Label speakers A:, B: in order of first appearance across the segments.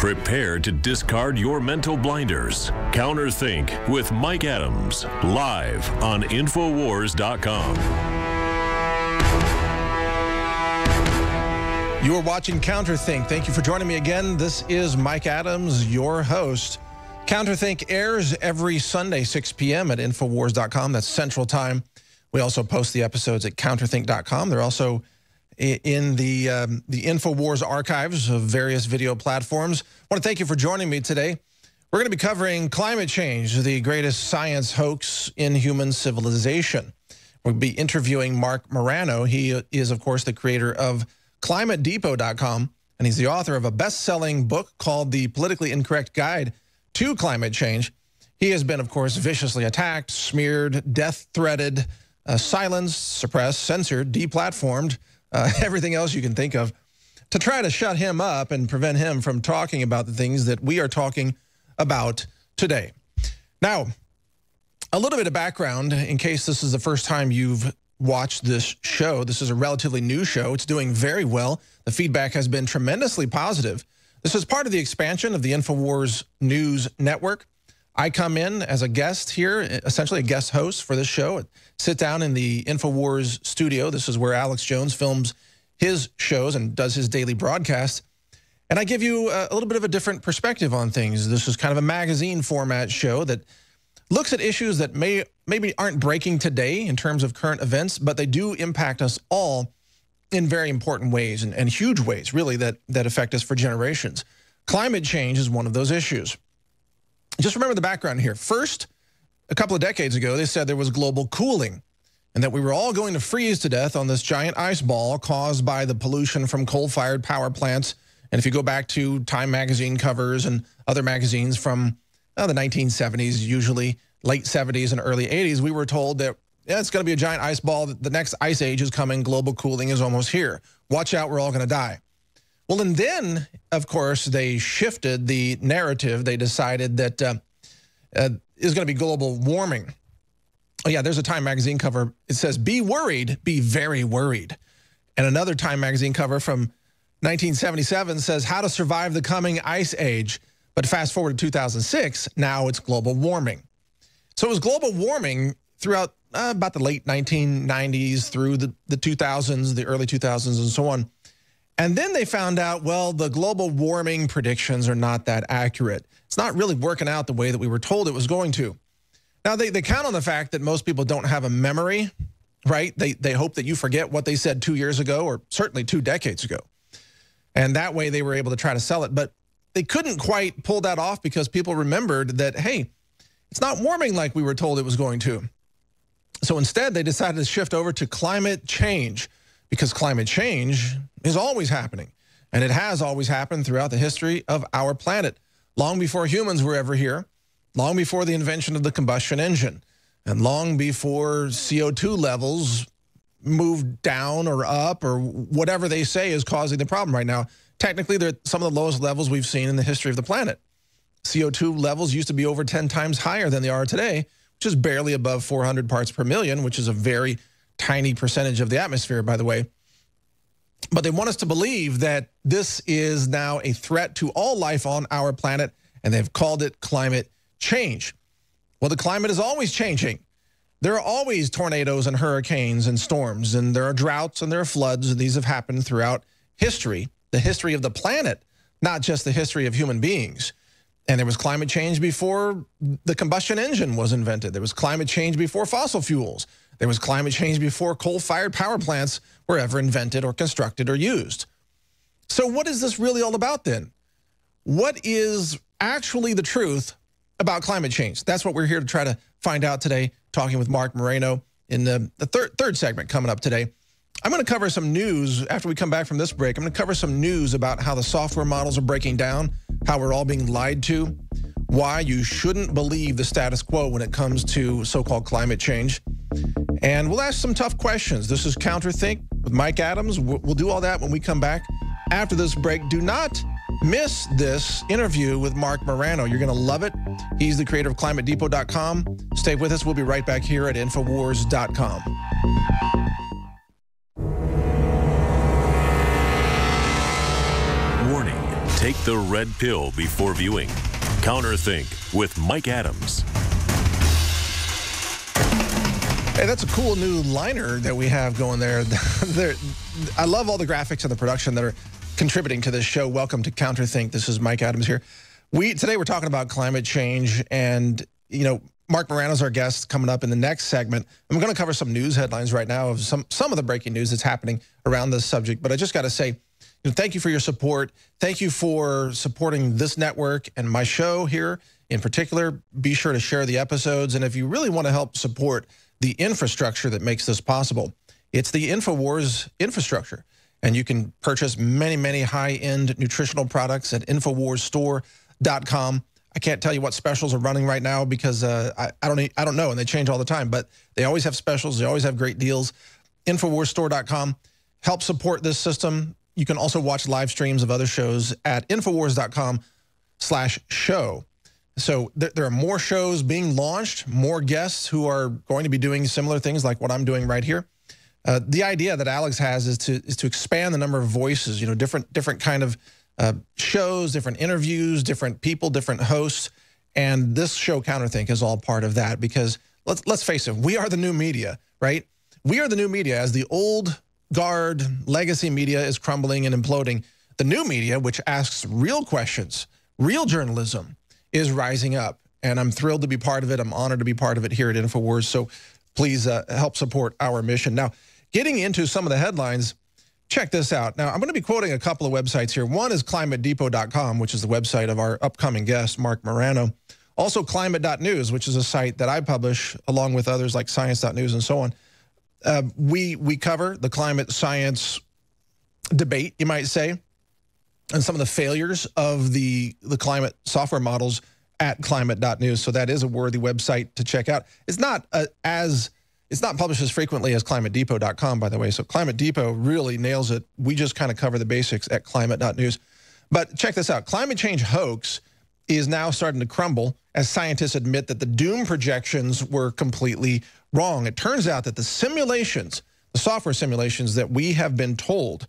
A: Prepare to discard your mental blinders. CounterThink with Mike Adams, live on Infowars.com.
B: You are watching CounterThink. Thank you for joining me again. This is Mike Adams, your host. CounterThink airs every Sunday, 6 p.m. at Infowars.com. That's Central Time. We also post the episodes at CounterThink.com. They're also in the Infowars archives of various video platforms. I want to thank you for joining me today. We're going to be covering climate change, the greatest science hoax in human civilization. We'll be interviewing Marc Morano. He is, of course, the creator of ClimateDepot.com, and he's the author of a best-selling book called The Politically Incorrect Guide to Climate Change. He has been, of course, viciously attacked, smeared, death-threatened, silenced, suppressed, censored, deplatformed, everything else you can think of, to try to shut him up and prevent him from talking about the things that we are talking about today. Now, a little bit of background in case this is the first time you've watched this show. This is a relatively new show. It's doing very well. The feedback has been tremendously positive. This is part of the expansion of the Infowars News Network. I come in as a guest here, essentially a guest host for this show. Sit down in the Infowars studio. This is where Alex Jones films his shows and does his daily broadcast. And I give you a little bit of a different perspective on things. This is kind of a magazine format show that looks at issues that maybe aren't breaking today in terms of current events, but they do impact us all in very important ways and huge ways, really, that affect us for generations. Climate change is one of those issues. Just remember the background here. First, a couple of decades ago, they said there was global cooling and that we were all going to freeze to death on this giant ice ball caused by the pollution from coal-fired power plants. And if you go back to Time magazine covers and other magazines from the 1970s, usually late 70s and early 80s, we were told that it's going to be a giant ice ball. The next ice age is coming. Global cooling is almost here. Watch out, we're all going to die. Well, and then, of course, they shifted the narrative. They decided that is going to be global warming. Oh, yeah, there's a Time magazine cover. It says, be worried, be very worried. And another Time magazine cover from 1977 says, how to survive the coming ice age. But fast forward to 2006, now it's global warming. So it was global warming throughout about the late 1990s through the 2000s, the early 2000s, and so on. And then they found out, well, the global warming predictions are not that accurate. It's not really working out the way that we were told it was going to. Now, they count on the fact that most people don't have a memory, right? They hope that you forget what they said 2 years ago or certainly 2 decades ago. And that way they were able to try to sell it. But they couldn't quite pull that off because people remembered that, hey, it's not warming like we were told it was going to. So instead, they decided to shift over to climate change because climate change is always happening. And it has always happened throughout the history of our planet, long before humans were ever here, long before the invention of the combustion engine, and long before CO2 levels moved down or up or whatever they say is causing the problem right now. Technically, they're some of the lowest levels we've seen in the history of the planet. CO2 levels used to be over 10 times higher than they are today, which is barely above 400 parts per million, which is a very tiny percentage of the atmosphere, by the way. But they want us to believe that this is now a threat to all life on our planet, and they've called it climate change. Well, the climate is always changing. There are always tornadoes and hurricanes and storms, and there are droughts and there are floods, and these have happened throughout history, the history of the planet, not just the history of human beings. And there was climate change before the combustion engine was invented. There was climate change before fossil fuels. There was climate change before coal-fired power plants were ever invented or constructed or used. So what is this really all about then? What is actually the truth about climate change? That's what we're here to try to find out today, talking with Marc Morano in the third segment coming up today. I'm going to cover some news after we come back from this break. I'm going to cover some news about how the software models are breaking down, how we're all being lied to, why you shouldn't believe the status quo when it comes to so-called climate change. And we'll ask some tough questions. This is CounterThink with Mike Adams. We'll do all that when we come back after this break. Do not miss this interview with Marc Morano. You're going to love it. He's the creator of ClimateDepot.com. Stay with us. We'll be right back here at Infowars.com.
A: Warning, Take the red pill before viewing. CounterThink with Mike Adams.
B: Hey, that's a cool new liner that we have going there. I love all the graphics and the production that are contributing to this show. Welcome to CounterThink. This is Mike Adams here. Today we're talking about climate change, and Marc Morano's our guest coming up in the next segment. I'm going to cover some news headlines right now of some of the breaking news that's happening around this subject. But I just got to say, thank you for your support. Thank you for supporting this network and my show here in particular. Be sure to share the episodes. And if you really want to help support the infrastructure that makes this possible, it's the InfoWars infrastructure. And you can purchase many, many high-end nutritional products at InfoWarsStore.com. I can't tell you what specials are running right now because I don't know, and they change all the time. But they always have specials. They always have great deals. InfoWarsStore.com. Help support this system. You can also watch live streams of other shows at Infowars.com/show. So there are more shows being launched, more guests who are going to be doing similar things like what I'm doing right here. The idea that Alex has is to expand the number of voices, different kind of shows, different interviews, different people, different hosts. And this show, CounterThink, is all part of that because let's face it, we are the new media, right? We are the new media. As the old guard legacy media is crumbling and imploding, the new media, which asks real questions, real journalism, is rising up. And I'm thrilled to be part of it. I'm honored to be part of it here at InfoWars. So please help support our mission. Now, getting into some of the headlines, check this out. Now, I'm going to be quoting a couple of websites here. One is climatedepot.com, which is the website of our upcoming guest, Marc Morano. Also, climate.news, which is a site that I publish along with others like science.news and so on. We cover the climate science debate, you might say, and some of the failures of the climate software models at climate.news. So that is a worthy website to check out. It's not published as frequently as climatedepot.com, by the way. So Climate Depot really nails it. We just kind of cover the basics at climate.news. But check this out. Climate change hoax is now starting to crumble as scientists admit that the doom projections were completely wrong. It turns out that the simulations, the software simulations that we have been told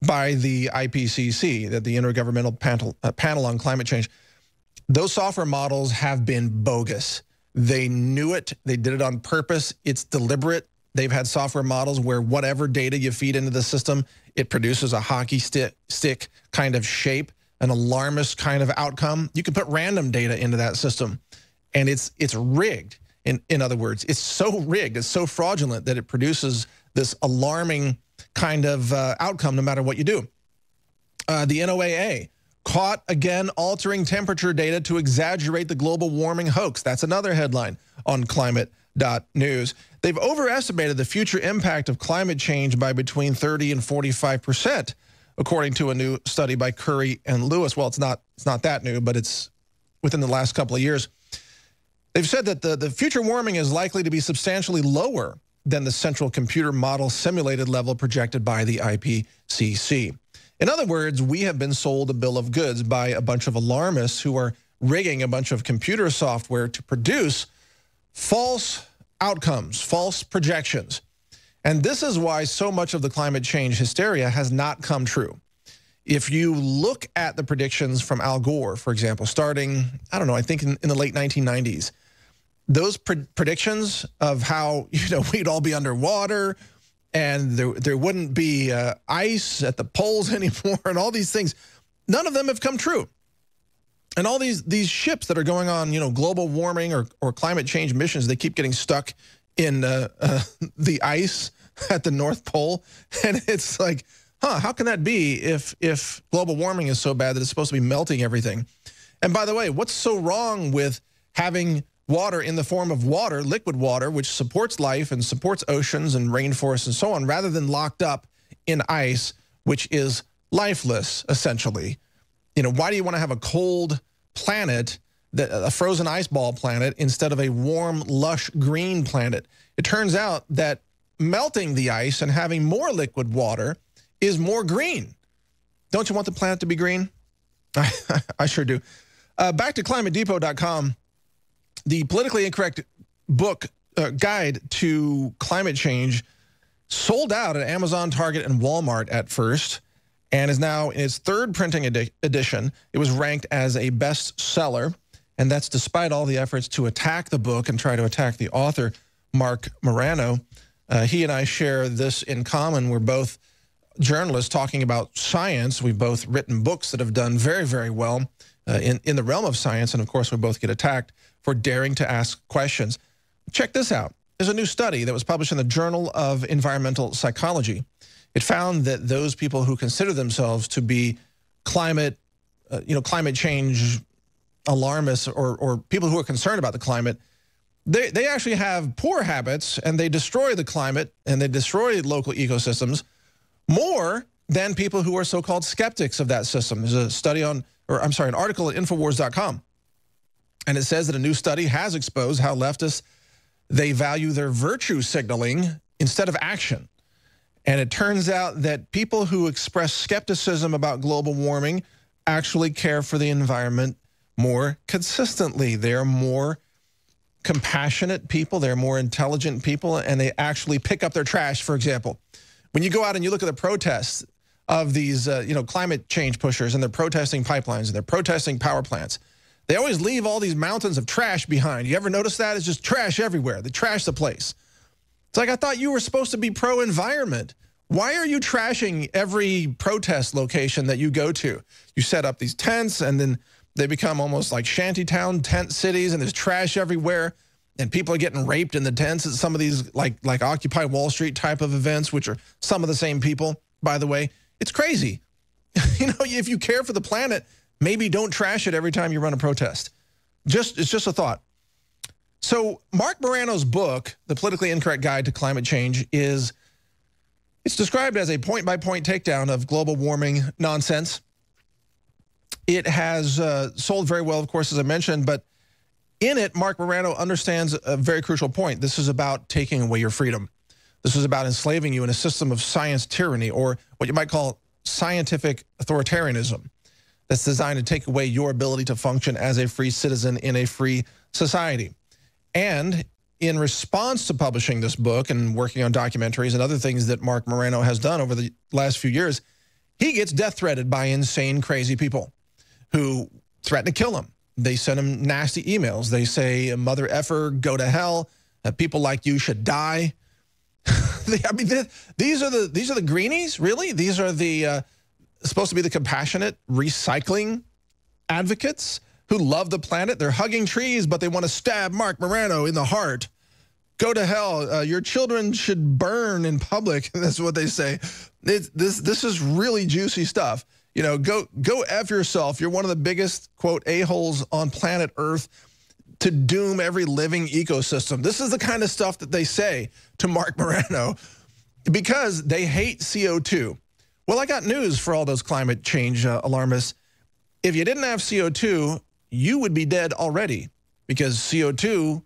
B: by the IPCC, that the Intergovernmental Panel on Climate Change, those software models have been bogus. They knew it. They did it on purpose. It's deliberate. They've had software models where whatever data you feed into the system, it produces a hockey stick kind of shape, an alarmist kind of outcome. You can put random data into that system, and it's rigged. In other words, it's so rigged, it's so fraudulent that it produces this alarming kind of outcome no matter what you do. The NOAA caught again altering temperature data to exaggerate the global warming hoax. That's another headline on climate.news. They've overestimated the future impact of climate change by between 30 and 45%, according to a new study by Curry and Lewis. Well, it's not that new, but it's within the last couple of years. They've said that the future warming is likely to be substantially lower than the central computer model simulated level projected by the IPCC. In other words, we have been sold a bill of goods by a bunch of alarmists who are rigging a bunch of computer software to produce false outcomes, false projections. And this is why so much of the climate change hysteria has not come true. If you look at the predictions from Al Gore, for example, starting, I don't know, I think in the late 1990s, those predictions of how we'd all be underwater and there wouldn't be ice at the poles anymore and all these things, none of them have come true. And all these ships that are going on, global warming or climate change missions, they keep getting stuck in the ice at the North Pole. And it's like, how can that be if global warming is so bad that it's supposed to be melting everything? And by the way, what's so wrong with having water in the form of water, liquid water, which supports life and supports oceans and rainforests and so on, rather than locked up in ice, which is lifeless, essentially? Why do you want to have a cold planet, a frozen ice ball planet, instead of a warm, lush green planet? It turns out that melting the ice and having more liquid water is more green. Don't you want the planet to be green? I sure do. Back to climatedepot.com. The politically incorrect book guide to climate change sold out at Amazon, Target, and Walmart at first. and is now in its third printing edition. It was ranked as a bestseller, and that's despite all the efforts to attack the book and try to attack the author, Marc Morano. He and I share this in common. We're both journalists talking about science. We've both written books that have done very, very well in the realm of science, and of course we both get attacked for daring to ask questions. Check this out. There's a new study that was published in the Journal of Environmental Psychology. It found that those people who consider themselves to be climate change alarmists or people who are concerned about the climate, they actually have poor habits, and they destroy the climate and they destroy local ecosystems more than people who are so-called skeptics of that system. There's a study an article at Infowars.com, and it says that a new study has exposed how leftists, they value their virtue signaling instead of action. And it turns out that people who express skepticism about global warming actually care for the environment more consistently. They're more compassionate people, they're more intelligent people, and they actually pick up their trash, for example. When you go out and you look at the protests of these climate change pushers, and they're protesting pipelines, and they're protesting power plants, they always leave all these mountains of trash behind. You ever notice that? It's just trash everywhere. They trash the place. It's like, I thought you were supposed to be pro-environment. Why are you trashing every protest location that you go to? You set up these tents, and then they become almost like shantytown tent cities, and there's trash everywhere, and people are getting raped in the tents at some of these like Occupy Wall Street type of events, which are some of the same people, by the way. It's crazy. If you care for the planet, maybe don't trash it every time you run a protest. It's just a thought. So Marc Morano's book, The Politically Incorrect Guide to Climate Change, it's described as a point-by-point takedown of global warming nonsense. It has sold very well, of course, as I mentioned, but in it, Marc Morano understands a very crucial point. This is about taking away your freedom. This is about enslaving you in a system of science tyranny, or what you might call scientific authoritarianism, that's designed to take away your ability to function as a free citizen in a free society. And in response to publishing this book and working on documentaries and other things that Marc Morano has done over the last few years, he gets death threatened by insane, crazy people who threaten to kill him. They send him nasty emails. They say, mother effer, go to hell. People like you should die. These are the greenies, really? These are the supposed to be the compassionate recycling advocates who love the planet. They're hugging trees, but they want to stab Marc Morano in the heart. Go to hell. Your children should burn in public. That's what they say. This is really juicy stuff. Go F yourself. You're one of the biggest, quote, a-holes on planet Earth to doom every living ecosystem. This is the kind of stuff that they say to Marc Morano because they hate CO2. Well, I got news for all those climate change alarmists. If you didn't have CO2, you would be dead already, because CO2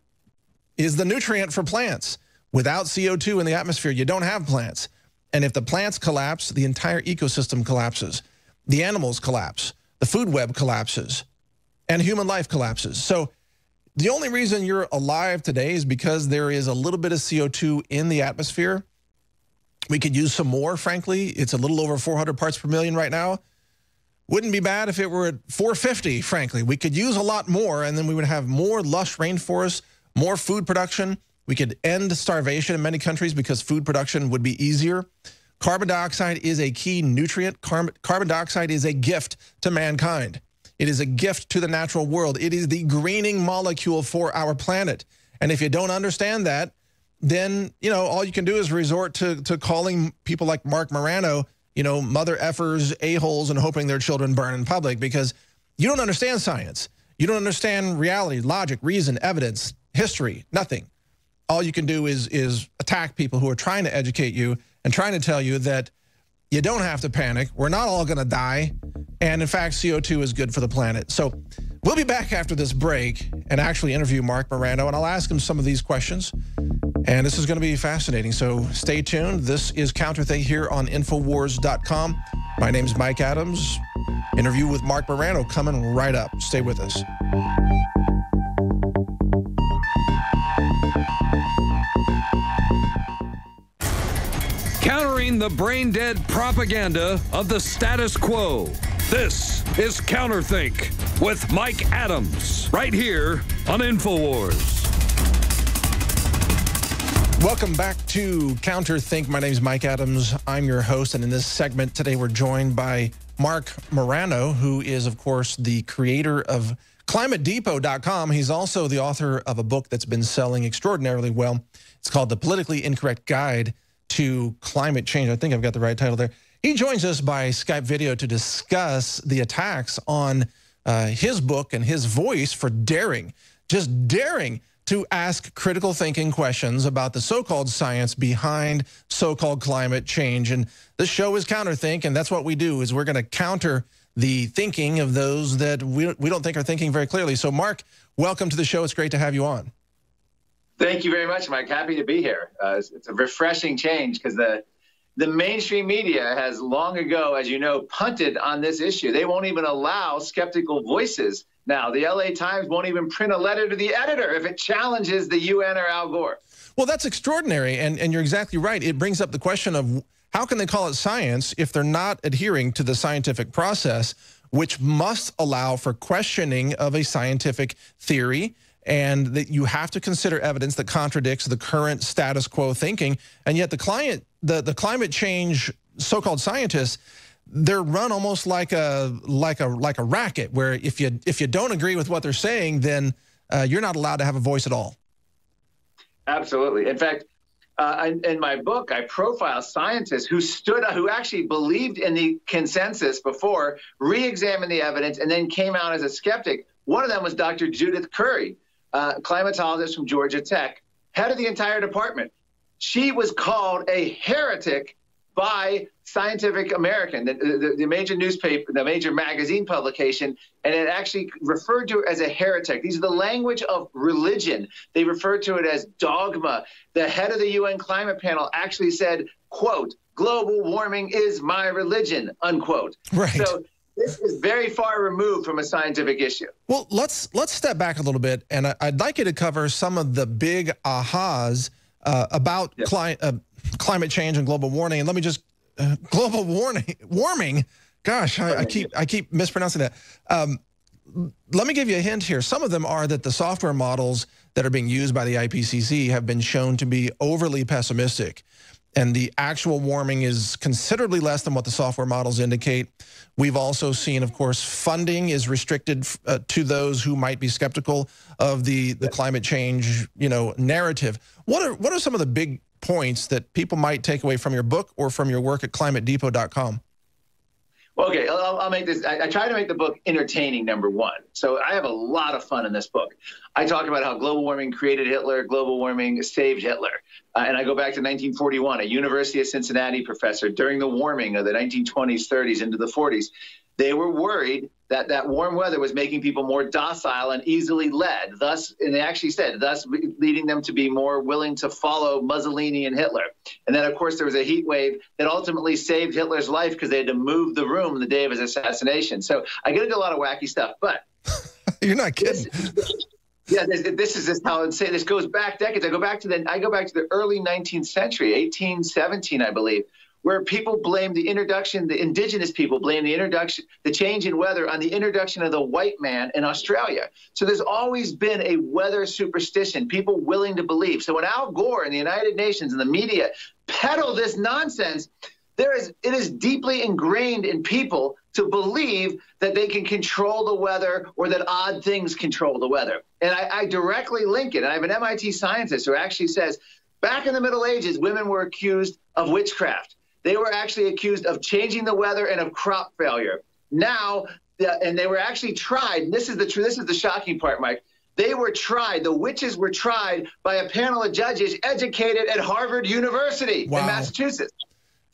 B: is the nutrient for plants. Without CO2 in the atmosphere, you don't have plants. And if the plants collapse, the entire ecosystem collapses. The animals collapse. The food web collapses. And human life collapses. So the only reason you're alive today is because there is a little bit of CO2 in the atmosphere. We could use some more, frankly. It's a little over 400 parts per million right now. Wouldn't be bad if it were at 450, frankly. We could use a lot more, and then we would have more lush rainforests, more food production. We could end starvation in many countries because food production would be easier. Carbon dioxide is a key nutrient. Carbon dioxide is a gift to mankind. It is a gift to the natural world. It is the greening molecule for our planet. And if you don't understand that, then, all you can do is resort to calling people like Marc Morano, mother effers, a-holes, and hoping their children burn in public, because you don't understand science. You don't understand reality, logic, reason, evidence, history, nothing. All you can do is attack people who are trying to educate you and trying to tell you that you don't have to panic. We're not all going to die. And in fact, CO2 is good for the planet. So we'll be back after this break and actually interview Marc Morano, and I'll ask him some of these questions. And this is going to be fascinating. So stay tuned. This is CounterThink here on Infowars.com. My name is Mike Adams. Interview with Marc Morano coming right up. Stay with us.
C: countering the brain-dead propaganda of the status quo. This is CounterThink with Mike Adams, right here on InfoWars.
B: Welcome back to CounterThink. My name is Mike Adams. I'm your host, and in this segment today we're joined by Marc Morano, who is, of course, the creator of ClimateDepot.com. He's also the author of a book that's been selling extraordinarily well. It's called The Politically Incorrect Guide to Climate Change. I think I've got the right title there. He joins us by Skype video to discuss the attacks on his book and his voice for just daring to ask critical thinking questions about the so-called science behind so-called climate change. And this show is CounterThink, and that's what we do, is we're going to counter the thinking of those that we don't think are thinking very clearly. So, Marc, welcome to the show. It's great to have you on.
D: Thank you very much, Mike. Happy to be here. It's a refreshing change because the mainstream media has long ago, as you know, punted on this issue. They won't even allow skeptical voices now. The LA Times won't even print a letter to the editor if it challenges the UN or Al Gore.
B: Well, that's extraordinary, and you're exactly right. It brings up the question of how can they call it science if they're not adhering to the scientific process, which must allow for questioning of a scientific theory, and that you have to consider evidence that contradicts the current status quo thinking. And yet the climate change so-called scientists, they're run almost like a racket, where if you don't agree with what they're saying, then you're not allowed to have a voice at all.
D: Absolutely. In fact, in my book, I profile scientists who actually believed in the consensus before, re-examined the evidence, and then came out as a skeptic. One of them was Dr. Judith Curry, climatologist from Georgia Tech, head of the entire department. She was called a heretic by Scientific American, the major newspaper, the major magazine publication, and it actually referred to her as a heretic. These are the language of religion. They referred to it as dogma. The head of the UN climate panel actually said, quote, "Global warming is my religion," unquote.
B: Right.
D: So this is very far removed from a scientific issue.
B: Well, let's step back a little bit, and I'd like you to cover some of the big ahas about climate change and global warming. And let me just global warming. Gosh, I keep mispronouncing that. Let me give you a hint here. Some of them are that the software models that are being used by the IPCC have been shown to be overly pessimistic, and the actual warming is considerably less than what the software models indicate. We've also seen, of course, funding is restricted to those who might be skeptical of the climate change, narrative. What are some of the big points that people might take away from your book or from your work at ClimateDepot.com?
D: Well, okay, I'll make this. I try to make the book entertaining, number one. So I have a lot of fun in this book. I talk about how global warming created Hitler, global warming saved Hitler. And I go back to 1941, a University of Cincinnati professor during the warming of the 1920s, 30s into the 40s. They were worried that that warm weather was making people more docile and easily led, thus, and they actually said, thus leading them to be more willing to follow Mussolini and Hitler. And then, of course, there was a heat wave that ultimately saved Hitler's life because they had to move the room the day of his assassination. So I get into a lot of wacky stuff, but
B: you're not kidding.
D: This is just how insane. This goes back decades. I go back to the early 19th century, 1817, I believe, where people blame the indigenous people blame the change in weather on the introduction of the white man in Australia. So there's always been a weather superstition, people willing to believe. So when Al Gore and the United Nations and the media peddle this nonsense, it is deeply ingrained in people to believe that they can control the weather or that odd things control the weather. And I directly link it. And I have an MIT scientist who actually says, back in the Middle Ages, women were accused of witchcraft. They were actually accused of changing the weather and of crop failure. Now, and they were actually tried, and this is the shocking part, Mike. They were tried, the witches were tried by a panel of judges educated at Harvard University in Massachusetts.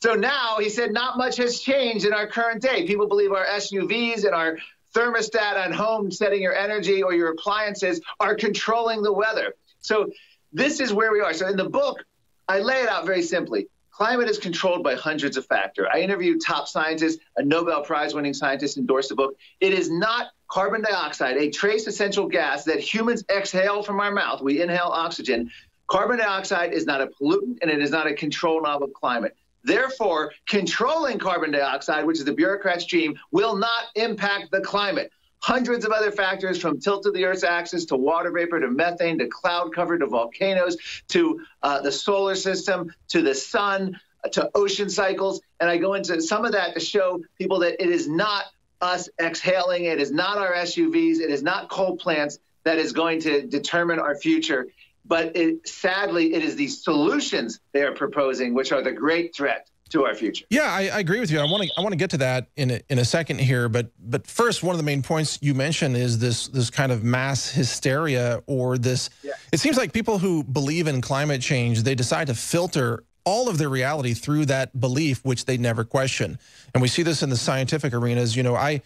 D: So now, he said, not much has changed in our current day. People believe our SUVs and our thermostat at home setting your energy or your appliances are controlling the weather. So this is where we are. So in the book, I lay it out very simply. Climate is controlled by hundreds of factors. I interviewed top scientists. A Nobel Prize-winning scientist endorsed the book. It is not carbon dioxide, a trace essential gas that humans exhale from our mouth. We inhale oxygen. Carbon dioxide is not a pollutant, and it is not a control knob of climate. Therefore, controlling carbon dioxide, which is the bureaucrat's dream, will not impact the climate. Hundreds of other factors, from tilt of the Earth's axis to water vapor to methane to cloud cover to volcanoes to the solar system to the sun to ocean cycles. And I go into some of that to show people that it is not us exhaling, it is not our SUVs, it is not coal plants that is going to determine our future. But sadly, it is these solutions they are proposing which are the great threat to our future.
B: Yeah, I agree with you. I want to get to that in a second here, but first, one of the main points you mentioned is this kind of mass hysteria, or this. Yeah. It seems like people who believe in climate change, they decide to filter all of their reality through that belief, which they never question. And we see this in the scientific arenas. You know, I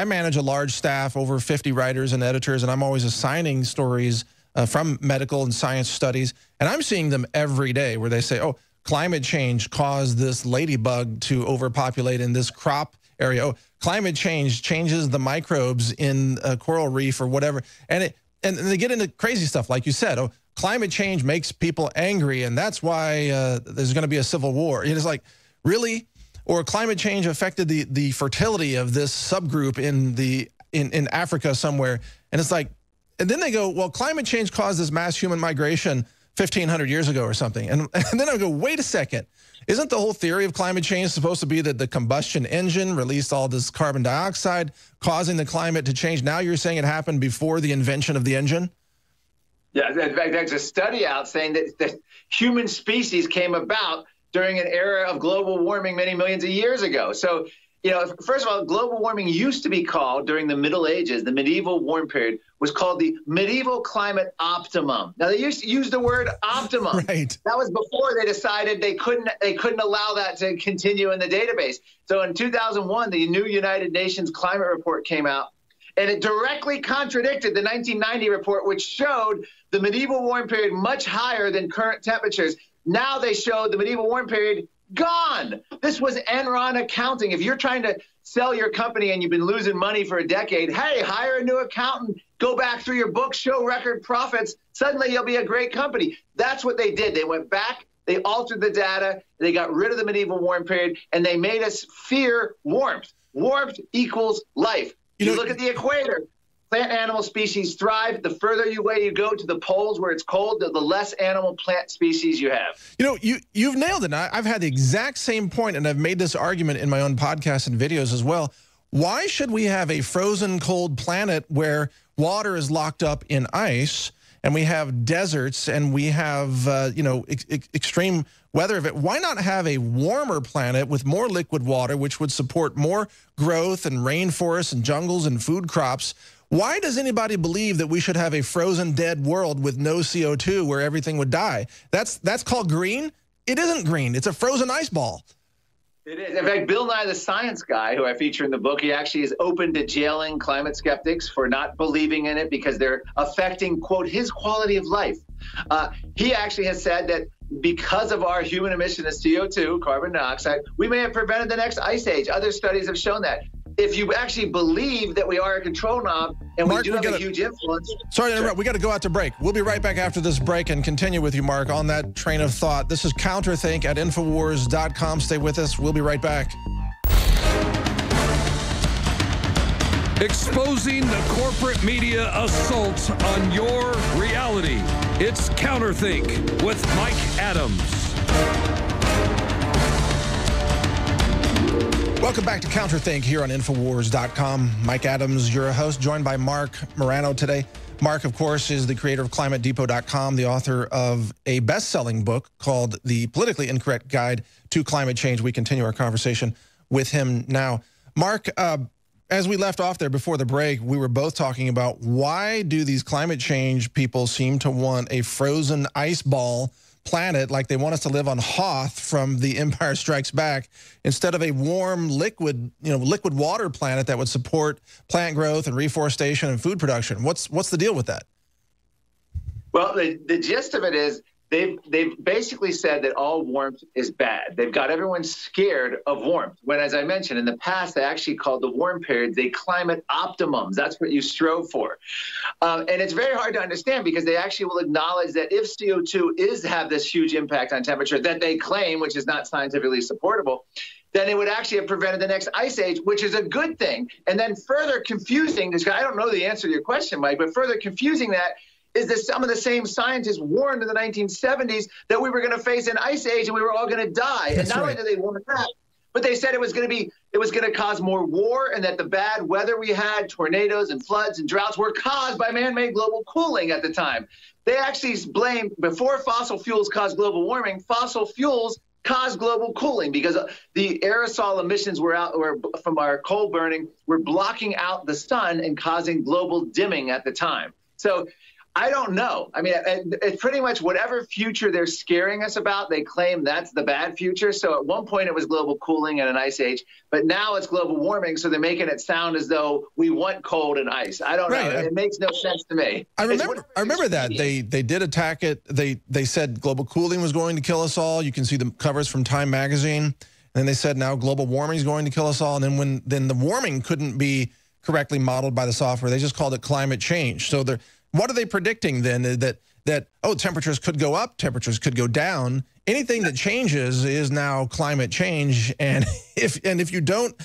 B: manage a large staff, over 50 writers and editors, and I'm always assigning stories from medical and science studies, and I'm seeing them every day where they say, oh, climate change caused this ladybug to overpopulate in this crop area. Oh, climate change changes the microbes in a coral reef or whatever. And they get into crazy stuff, like you said. Oh, climate change makes people angry, and that's why there's going to be a civil war. It's like, really? Or climate change affected the fertility of this subgroup in Africa somewhere. And it's like, and then they go, well, climate change caused this mass human migration 1,500 years ago or something. And then I go, wait a second. Isn't the whole theory of climate change supposed to be that the combustion engine released all this carbon dioxide, causing the climate to change? Now you're saying it happened before the invention of the engine?
D: Yeah, in fact, there's a study out saying that the human species came about during an era of global warming many millions of years ago. So, you know, first of all, global warming used to be called, during the Middle Ages, the medieval warm period, was called the medieval climate optimum. Now, they used to use the word optimum.
B: Right.
D: That was before they decided they couldn't allow that to continue in the database. So in 2001, the new United Nations climate report came out, and it directly contradicted the 1990 report, which showed the medieval warm period much higher than current temperatures. Now they showed the medieval warm period gone. This was Enron accounting. If you're trying to sell your company and you've been losing money for a decade, hey, hire a new accountant, go back through your books, show record profits. Suddenly you'll be a great company. That's what they did. They went back, they altered the data, they got rid of the medieval warm period, and they made us fear warmth. Warmth equals life. You look at the equator. Plant and animal species thrive. The further away you go to the poles where it's cold, the less animal plant species you have.
B: You know, you've nailed it. I've had the exact same point, and I've made this argument in my own podcasts and videos as well. Why should we have a frozen cold planet where water is locked up in ice, and we have deserts, and we have, you know, extreme weather of it? Why not have a warmer planet with more liquid water, which would support more growth and rainforests and jungles and food crops? Why does anybody believe that we should have a frozen dead world with no CO2 where everything would die? That's called green? It isn't green. It's a frozen ice ball.
D: It is. In fact, Bill Nye, the science guy, who I feature in the book, he actually is open to jailing climate skeptics for not believing in it because they're affecting, quote, his quality of life. He actually has said that because of our human emission of CO2, carbon dioxide, we may have prevented the next ice age. Other studies have shown that. If you actually believe that we are a control knob and
B: Mark,
D: we do have a huge influence.
B: Sorry to interrupt. We got to go out to break. We'll be right back after this break and continue with you, Mark, on that train of thought. This is CounterThink at Infowars.com. Stay with us. We'll be right back.
C: Exposing the corporate media assault on your reality. It's CounterThink with Mike Adams.
B: Welcome back to CounterThink here on Infowars.com. Mike Adams, your host, joined by Marc Morano today. Marc, of course, is the creator of ClimateDepot.com, the author of a best-selling book called The Politically Incorrect Guide to Climate Change. We continue our conversation with him now. Marc, as we left off there before the break, we were both talking about why do these climate change people seem to want a frozen ice ball planet, like they want us to live on Hoth from The Empire Strikes Back, instead of a warm liquid water planet that would support plant growth and reforestation and food production. What's the deal with that?
D: Well, the gist of it is they've basically said that all warmth is bad. They've got everyone scared of warmth. When, as I mentioned, in the past, they actually called the warm periods the climate optimums. That's what you strove for. And it's very hard to understand because they actually will acknowledge that if CO2 is to have this huge impact on temperature that they claim, which is not scientifically supportable, then it would actually have prevented the next ice age, which is a good thing. And then further confusing, this guy, I don't know the answer to your question, Mike, but further confusing that is that some of the same scientists warned in the 1970s that we were going to face an ice age and we were all going to die.
B: That's
D: and not
B: right.
D: only did they warn that, but they said it was going to cause more war, and that the bad weather we had, tornadoes and floods and droughts, were caused by man-made global cooling at the time. They actually blamed, before fossil fuels caused global warming, fossil fuels caused global cooling because the aerosol emissions from our coal burning were blocking out the sun and causing global dimming at the time. So I don't know. I mean, it's pretty much whatever future they're scaring us about, they claim that's the bad future. So at one point it was global cooling and an ice age, but now it's global warming. So they're making it sound as though we want cold and ice. I don't know. It makes no sense to me.
B: I remember that. They did attack it. They said global cooling was going to kill us all. You can see the covers from Time magazine. And then they said now global warming is going to kill us all. And then the warming couldn't be correctly modeled by the software. They just called it climate change. So what are they predicting then? That temperatures could go up, temperatures could go down. Anything that changes is now climate change. And if you don't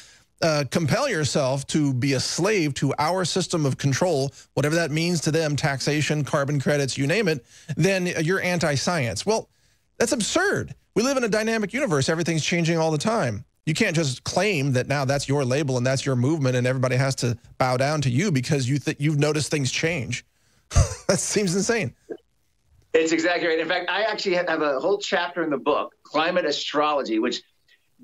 B: compel yourself to be a slave to our system of control, whatever that means to them, taxation, carbon credits, you name it, then you're anti-science. Well, that's absurd. We live in a dynamic universe. Everything's changing all the time. You can't just claim that now that's your label and that's your movement and everybody has to bow down to you because you've noticed things change. That seems insane.
D: It's exactly right. In fact, I actually have a whole chapter in the book, Climate Astrology, which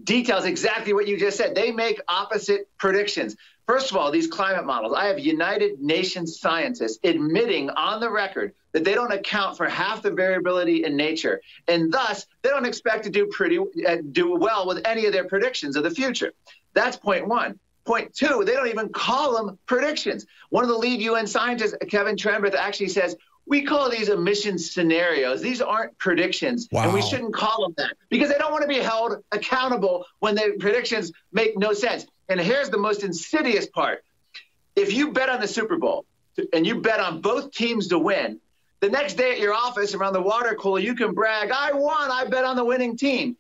D: details exactly what you just said. They make opposite predictions. First of all, these climate models, I have United Nations scientists admitting on the record that they don't account for half the variability in nature, and thus they don't expect to do well with any of their predictions of the future. That's point one. Point two, they don't even call them predictions. One of the lead UN scientists, Kevin Trenberth, actually says, we call these emission scenarios. These aren't predictions, and we shouldn't call them that because they don't want to be held accountable when their predictions make no sense. And here's the most insidious part. If you bet on the Super Bowl and you bet on both teams to win, the next day at your office around the water cooler, you can brag, I won, I bet on the winning team.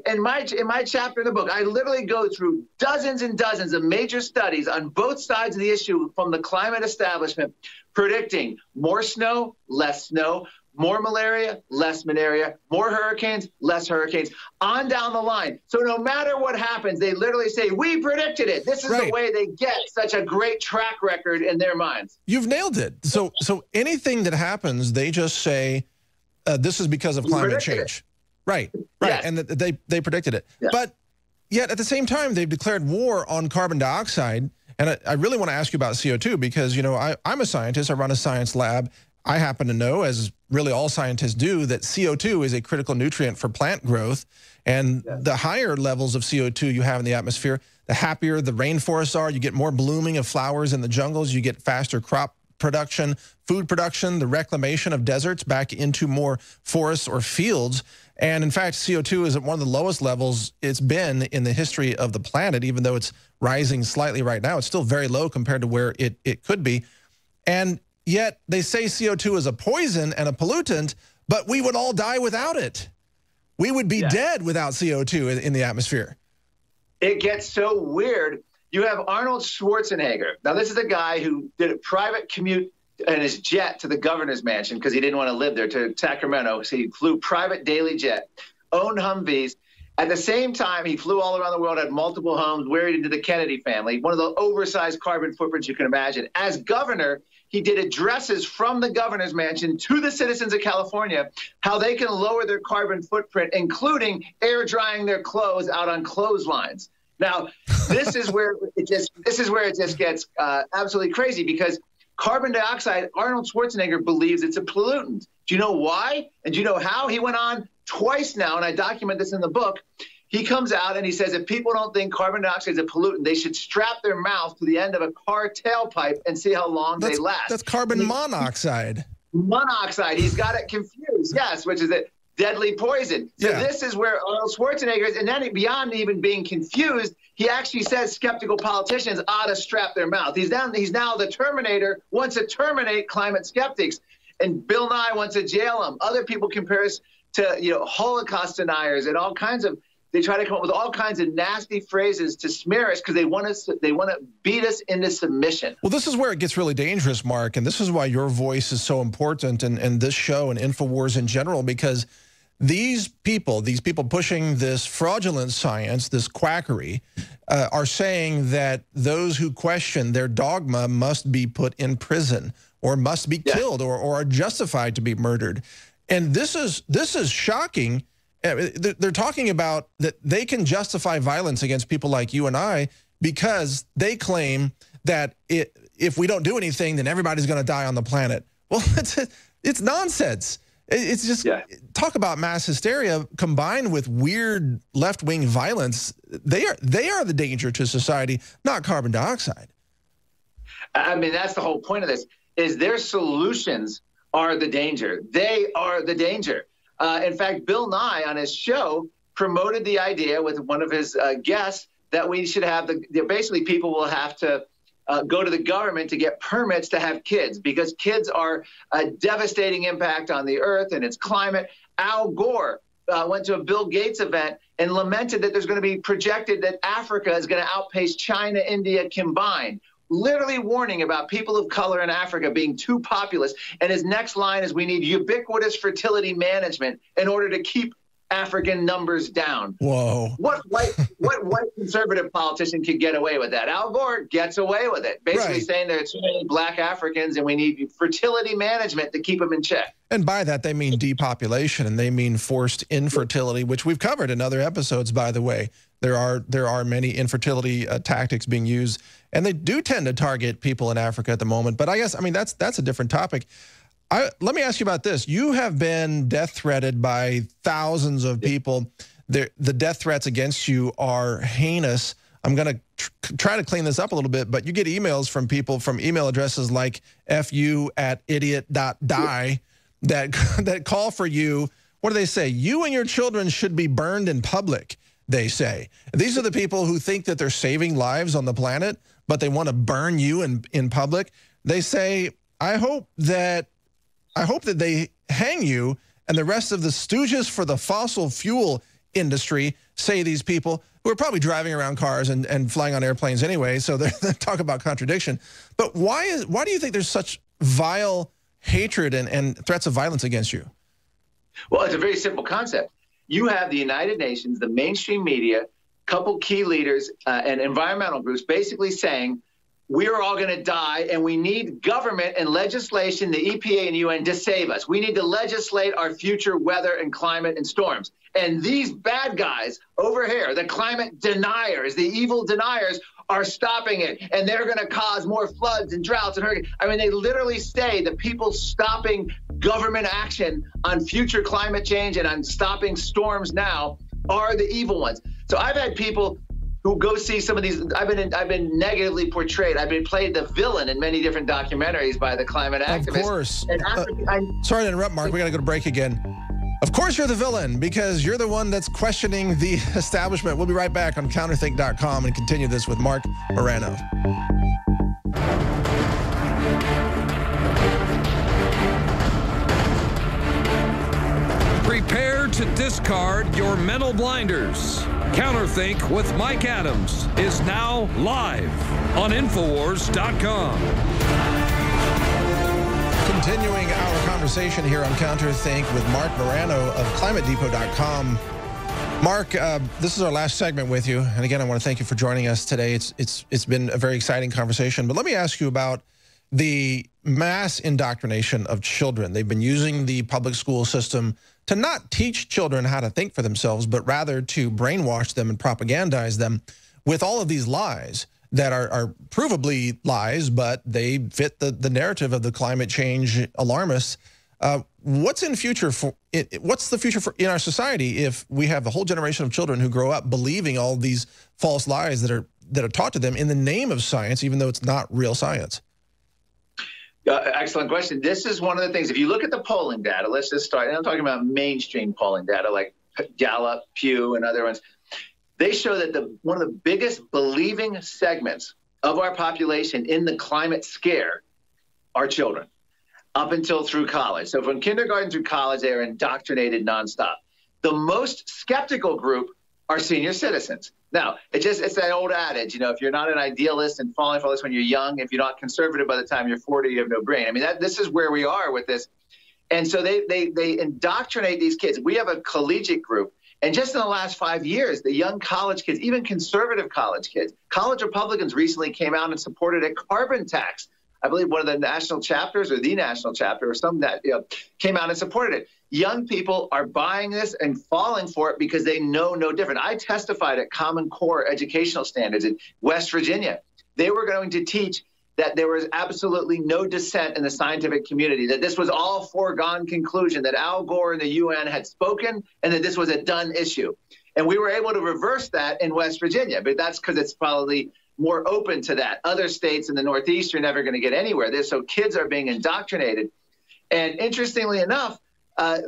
D: In my chapter in the book, I literally go through dozens and dozens of major studies on both sides of the issue from the climate establishment, predicting more snow, less snow, more malaria, less malaria, more hurricanes, less hurricanes, on down the line. So no matter what happens, they literally say, we predicted it. This is the way they get such a great track record in their minds.
B: You've nailed it. So anything that happens, they just say, this is because of climate change. Right. Yes. And they predicted it. Yeah. But yet at the same time, they've declared war on carbon dioxide. And I really want to ask you about CO2 because, you know, I'm a scientist. I run a science lab. I happen to know, as really all scientists do, that CO2 is a critical nutrient for plant growth. And the higher levels of CO2 you have in the atmosphere, the happier the rainforests are. You get more blooming of flowers in the jungles. You get faster crop production, food production, the reclamation of deserts back into more forests or fields. And in fact, CO2 is at one of the lowest levels it's been in the history of the planet, even though it's rising slightly right now. It's still very low compared to where it could be. And yet they say CO2 is a poison and a pollutant, but we would all die without it. We would be dead without CO2 in the atmosphere.
D: It gets so weird. You have Arnold Schwarzenegger. Now, this is a guy who did a private commute in his jet to the governor's mansion because he didn't want to live there, to Sacramento. So he flew private daily jet, owned Humvees. At the same time, he flew all around the world, had multiple homes, married into the Kennedy family, one of the oversized carbon footprints you can imagine. As governor, he did addresses from the governor's mansion to the citizens of California, how they can lower their carbon footprint, including air drying their clothes out on clotheslines. Now, this is where it just gets absolutely crazy because carbon dioxide, Arnold Schwarzenegger believes it's a pollutant. Do you know why? And do you know how? He went on twice now, and I document this in the book. He comes out and he says if people don't think carbon dioxide is a pollutant, they should strap their mouth to the end of a car tailpipe and see how long they last.
B: That's carbon monoxide.
D: monoxide. He's got it confused. Yes, which is a deadly poison. So this is where Arnold Schwarzenegger is. And then beyond even being confused, he actually says skeptical politicians ought to strap their mouth. He's now the Terminator, wants to terminate climate skeptics. And Bill Nye wants to jail him. Other people compare us to, you know, Holocaust deniers and all kinds of, they try to come up with all kinds of nasty phrases to smear us because they want to beat us into submission. Well,
B: this is where it gets really dangerous, Mark, and this is why your voice is so important and this show and InfoWars in general, because these people pushing this fraudulent science, this quackery, are saying that those who question their dogma must be put in prison or must be killed or are justified to be murdered. And this is shocking. They're talking about that they can justify violence against people like you and I because they claim that if we don't do anything, then everybody's going to die on the planet. Well, it's nonsense. It's just talk about mass hysteria combined with weird left-wing violence. They are the danger to society, not carbon dioxide.
D: I mean, that's the whole point of this, is their solutions are the danger. They are the danger. In fact, Bill Nye on his show promoted the idea with one of his guests that we should have basically people will have to go to the government to get permits to have kids because kids are a devastating impact on the earth and its climate. Al Gore went to a Bill Gates event and lamented that there's going to be projected that Africa is going to outpace China, India combined, literally warning about people of color in Africa being too populous. And his next line is, we need ubiquitous fertility management in order to keep African numbers down.
B: Whoa.
D: What white conservative politician could get away with that? Al Gore gets away with it, basically saying there's too many black Africans and we need fertility management to keep them in check.
B: And by that, they mean depopulation and they mean forced infertility, which we've covered in other episodes, by the way. There are many infertility tactics being used, and they do tend to target people in Africa at the moment. But I guess, I mean, that's a different topic. Let me ask you about this. You have been death threatened by thousands of people. The death threats against you are heinous. I'm going to try to clean this up a little bit, but you get emails from people from email addresses like fu@idiot.die that call for you. What do they say? You and your children should be burned in public, they say. These are the people who think that they're saving lives on the planet, but they want to burn you in public. They say, I hope that they hang you and the rest of the stooges for the fossil fuel industry, say these people who are probably driving around cars and flying on airplanes anyway, so they talk about contradiction. But why do you think there's such vile hatred and threats of violence against you?
D: Well, it's a very simple concept. You have the United Nations, the mainstream media, couple key leaders and environmental groups basically saying, we're all going to die, and we need government and legislation, the EPA and UN, to save us. We need to legislate our future weather and climate and storms. And these bad guys over here, the climate deniers, the evil deniers, are stopping it. And they're going to cause more floods and droughts and hurricanes. I mean, they literally say the people stopping government action on future climate change and on stopping storms now are the evil ones. So I've had people who go see some of these. I've been negatively portrayed. I've been played the villain in many different documentaries by the climate activists.
B: Of course. Sorry to interrupt, Mark. We got to go to break again. Of course you're the villain because you're the one that's questioning the establishment. We'll be right back on CounterThink.com and continue this with Marc Morano.
C: Prepare to discard your mental blinders. CounterThink with Mike Adams is now live on Infowars.com.
B: Continuing our conversation here on CounterThink with Marc Morano of ClimateDepot.com. Mark, this is our last segment with you, and again, I want to thank you for joining us today. It's been a very exciting conversation, but let me ask you about the mass indoctrination of children. They've been using the public school system to not teach children how to think for themselves, but rather to brainwash them and propagandize them with all of these lies that are provably lies, but they fit the narrative of the climate change alarmists. What's the future for in our society if we have a whole generation of children who grow up believing all these false lies that are taught to them in the name of science, even though it's not real science?
D: Excellent question. This is one of the things, if you look at the polling data, let's just start, and I'm talking about mainstream polling data like Gallup, Pew, and other ones. They show that one of the biggest believing segments of our population in the climate scare are children, up until through college. So from kindergarten through college, they are indoctrinated nonstop. The most skeptical group are senior citizens. Now, it's that old adage, if you're not an idealist and falling for this when you're young, if you're not conservative by the time you're 40, you have no brain. I mean, this is where we are with this. And so they indoctrinate these kids. We have a collegiate group. And just in the last 5 years, the young college kids, even conservative college kids, college Republicans recently came out and supported a carbon tax. I believe one of the national chapters or the national chapter or some that came out and supported it. Young people are buying this and falling for it because they know no different. I testified at Common Core educational standards in West Virginia. They were going to teach that there was absolutely no dissent in the scientific community, that this was all foregone conclusion, that Al Gore and the UN had spoken, and that this was a done issue. And we were able to reverse that in West Virginia, but that's because it's probably more open to that. Other states in the Northeast are never going to get anywhere. So kids are being indoctrinated. And interestingly enough,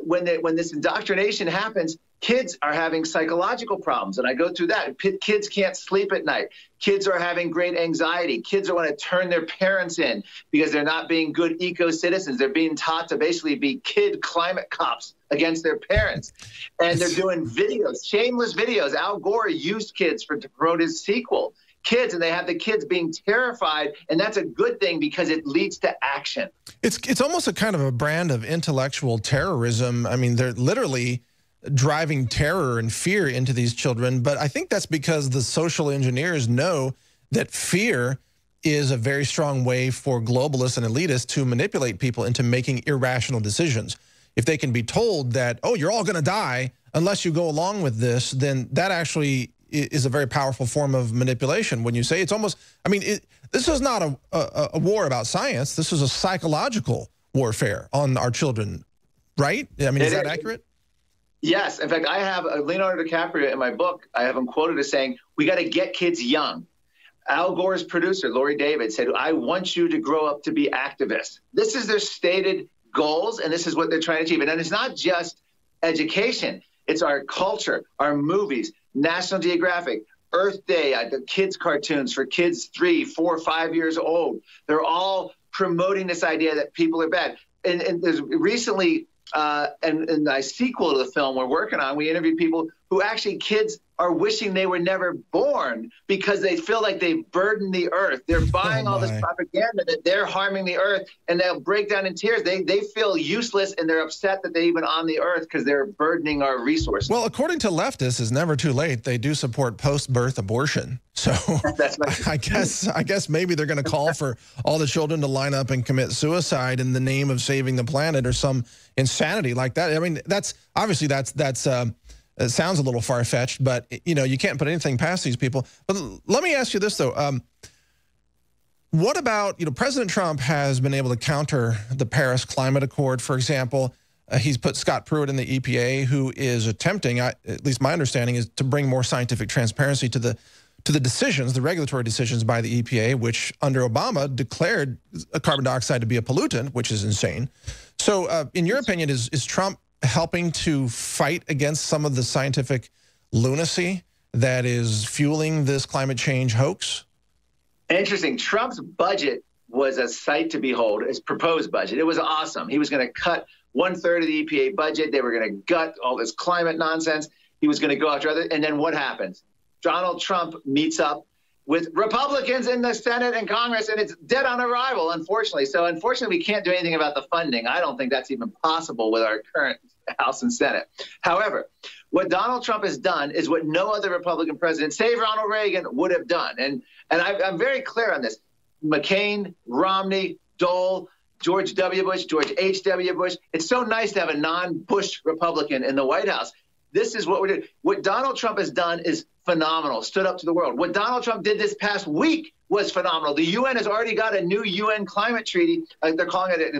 D: when this indoctrination happens, kids are having psychological problems. And I go through that. Kids can't sleep at night. Kids are having great anxiety. Kids are want to turn their parents in because they're not being good eco-citizens. They're being taught to basically be kid climate cops against their parents. And they're doing videos, shameless videos. Al Gore used kids to promote his sequel. Kids, and they have the kids being terrified, and that's a good thing because it leads to action.
B: It's almost a kind of a brand of intellectual terrorism. I mean, they're literally driving terror and fear into these children, but I think that's because the social engineers know that fear is a very strong way for globalists and elitists to manipulate people into making irrational decisions. If they can be told that, oh, you're all going to die unless you go along with this, then that actually is a very powerful form of manipulation. When you say it's almost, I mean, this is not a war about science. This is a psychological warfare on our children, right? I mean, is that accurate?
D: Yes. In fact, I have Leonardo DiCaprio in my book. I have him quoted as saying, we got to get kids young. Al Gore's producer, Lori David, said, I want you to grow up to be activists. This is their stated goals, and this is what they're trying to achieve. And it's not just education. It's our culture, our movies, National Geographic, Earth Day, the kids' cartoons for kids 3, 4, 5 years old. They're all promoting this idea that people are bad. And there's recently, and a sequel to the film we're working on, we interviewed people who actually, kids are wishing they were never born because they feel like they burden the earth. They're buying all this propaganda that they're harming the earth, and they'll break down in tears. They feel useless, and they're upset that they're even on the earth because they're burdening our resources.
B: Well, according to leftists, it's never too late. They do support post-birth abortion. So
D: That's right.
B: I guess maybe they're going to call for all the children to line up and commit suicide in the name of saving the planet or some insanity like that. I mean, that's obviously it sounds a little far-fetched, but, you can't put anything past these people. But let me ask you this, though. What about, President Trump has been able to counter the Paris Climate Accord, for example. He's put Scott Pruitt in the EPA, who is attempting, at least my understanding, is to bring more scientific transparency to the decisions, the regulatory decisions by the EPA, which under Obama declared carbon dioxide to be a pollutant, which is insane. So in your opinion, is Trump helping to fight against some of the scientific lunacy that is fueling this climate change hoax?
D: Interesting. Trump's budget was a sight to behold, his proposed budget. It was awesome. He was going to cut 1/3 of the EPA budget. They were going to gut all this climate nonsense. He was going to go after other. And then what happens? Donald Trump meets up with Republicans in the Senate and Congress, and it's dead on arrival, unfortunately. So unfortunately, we can't do anything about the funding. I don't think that's even possible with our current House and Senate. However, what Donald Trump has done is what no other Republican president, save Ronald Reagan, would have done. And I'm very clear on this. McCain, Romney, Dole, George W. Bush, George H.W. Bush. It's so nice to have a non-Bush Republican in the White House. This is what we're doing. What Donald Trump has done is phenomenal, stood up to the world. What Donald Trump did this past week was phenomenal. The UN has already got a new UN climate treaty. They're calling it an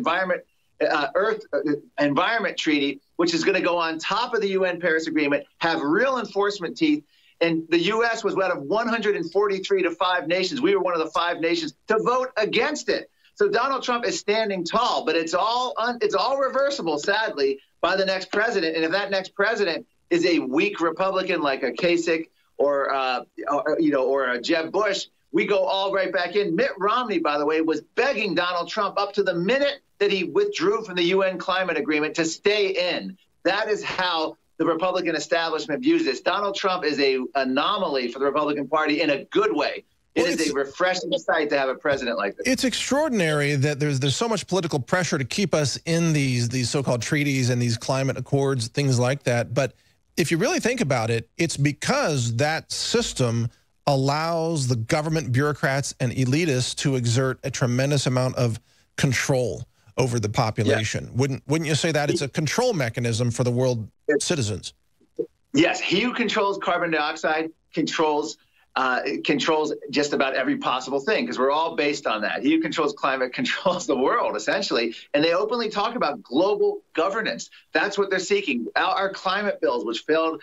D: environment treaty, which is going to go on top of the UN Paris Agreement, have real enforcement teeth. And the U.S. was out of 143 to 5 nations. We were one of the 5 nations to vote against it. So Donald Trump is standing tall, but it's all reversible, sadly, by the next president. And if that next president is a weak Republican like a Kasich or a Jeb Bush, we go all right back in. Mitt Romney, by the way, was begging Donald Trump up to the minute that he withdrew from the UN climate agreement to stay in. That is how the Republican establishment views this. Donald Trump is an anomaly for the Republican Party in a good way. It is a refreshing sight to have a president like this.
B: It's extraordinary that there's so much political pressure to keep us in these so-called treaties and these climate accords, things like that. But if you really think about it, it's because that system allows the government bureaucrats and elitists to exert a tremendous amount of control over the population. Yeah. Wouldn't you say that it's a control mechanism for the world citizens?
D: Yes, he who controls carbon dioxide controls just about every possible thing, because we're all based on that. He who controls climate controls the world, essentially. And they openly talk about global governance. That's what they're seeking. Our climate bills, which failed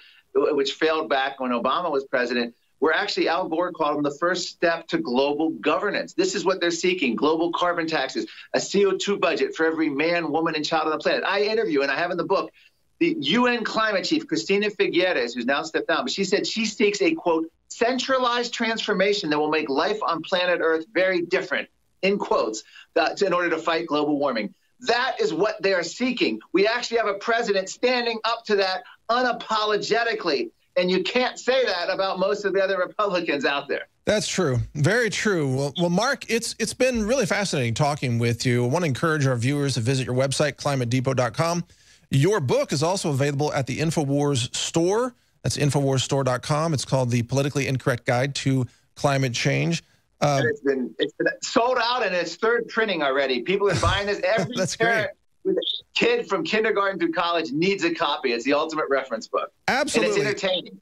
D: back when Obama was president, were actually, Al Gore called them the first step to global governance. This is what they're seeking: global carbon taxes, a CO2 budget for every man, woman, and child on the planet. I interview, and I have in the book, the UN climate chief, Cristina Figueres, who's now stepped down, but she said she seeks a, quote, centralized transformation that will make life on planet Earth very different, in quotes, in order to fight global warming. That is what they are seeking. We actually have a president standing up to that unapologetically. And you can't say that about most of the other Republicans out there.
B: That's true. Very true. Well, Mark, it's been really fascinating talking with you. I want to encourage our viewers to visit your website, climatedepot.com. Your book is also available at the InfoWars store. That's InfoWarsStore.com. It's called The Politically Incorrect Guide to Climate Change.
D: It's been sold out, and it's third printing already. People are buying this. Every
B: That's
D: parent
B: great.
D: with a kid from kindergarten through college needs a copy. It's the ultimate reference book.
B: Absolutely.
D: And it's entertaining.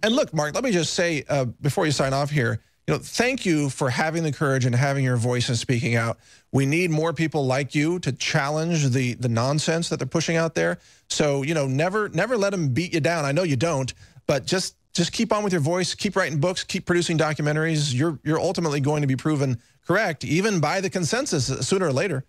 B: And look, Mark, let me just say before you sign off here, thank you for having the courage and having your voice and speaking out. We need more people like you to challenge the nonsense that they're pushing out there. So, never let them beat you down. I know you don't, but just keep on with your voice, keep writing books, keep producing documentaries. You're ultimately going to be proven correct, even by the consensus sooner or later.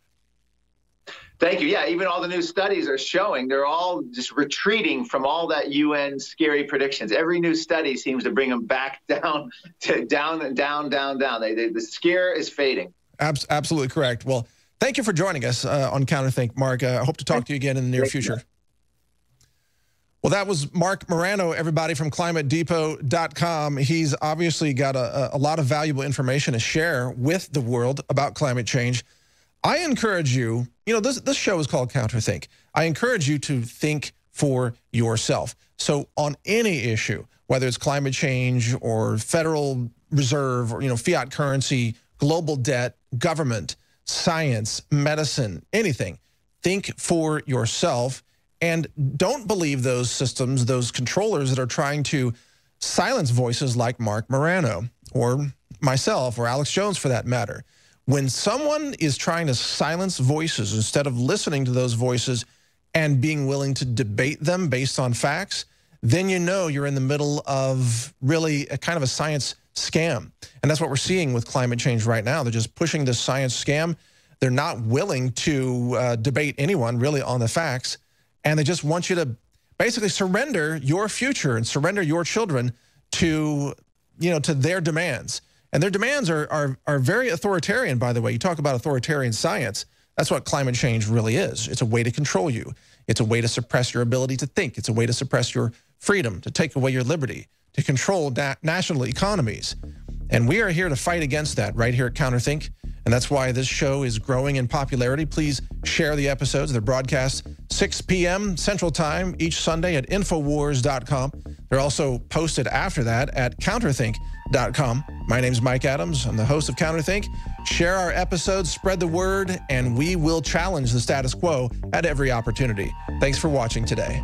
D: Thank you. Yeah, even all the new studies are showing they're all just retreating from all that UN scary predictions. Every new study seems to bring them back down to down. The scare is fading.
B: Absolutely correct. Well, thank you for joining us on CounterThink, Mark. I hope to talk to you again in the near future. Well, that was Marc Morano, everybody, from ClimateDepot.com. He's obviously got a lot of valuable information to share with the world about climate change. I encourage you, this show is called CounterThink. I encourage you to think for yourself. So on any issue, whether it's climate change or Federal Reserve or, fiat currency, global debt, government, science, medicine, anything, think for yourself and don't believe those systems, those controllers that are trying to silence voices like Marc Morano or myself or Alex Jones for that matter. When someone is trying to silence voices instead of listening to those voices and being willing to debate them based on facts, then you're in the middle of really a kind of a science scam. And that's what we're seeing with climate change right now. They're just pushing this science scam. They're not willing to debate anyone really on the facts. And they just want you to basically surrender your future and surrender your children to, to their demands. And their demands are very authoritarian, by the way. You talk about authoritarian science. That's what climate change really is. It's a way to control you. It's a way to suppress your ability to think. It's a way to suppress your freedom, to take away your liberty, to control national economies. And we are here to fight against that right here at CounterThink. And that's why this show is growing in popularity. Please share the episodes. They're broadcast 6 p.m. Central Time each Sunday at Infowars.com. They're also posted after that at CounterThink.com. My name's Mike Adams. I'm the host of CounterThink. Share our episodes, spread the word, and we will challenge the status quo at every opportunity. Thanks for watching today.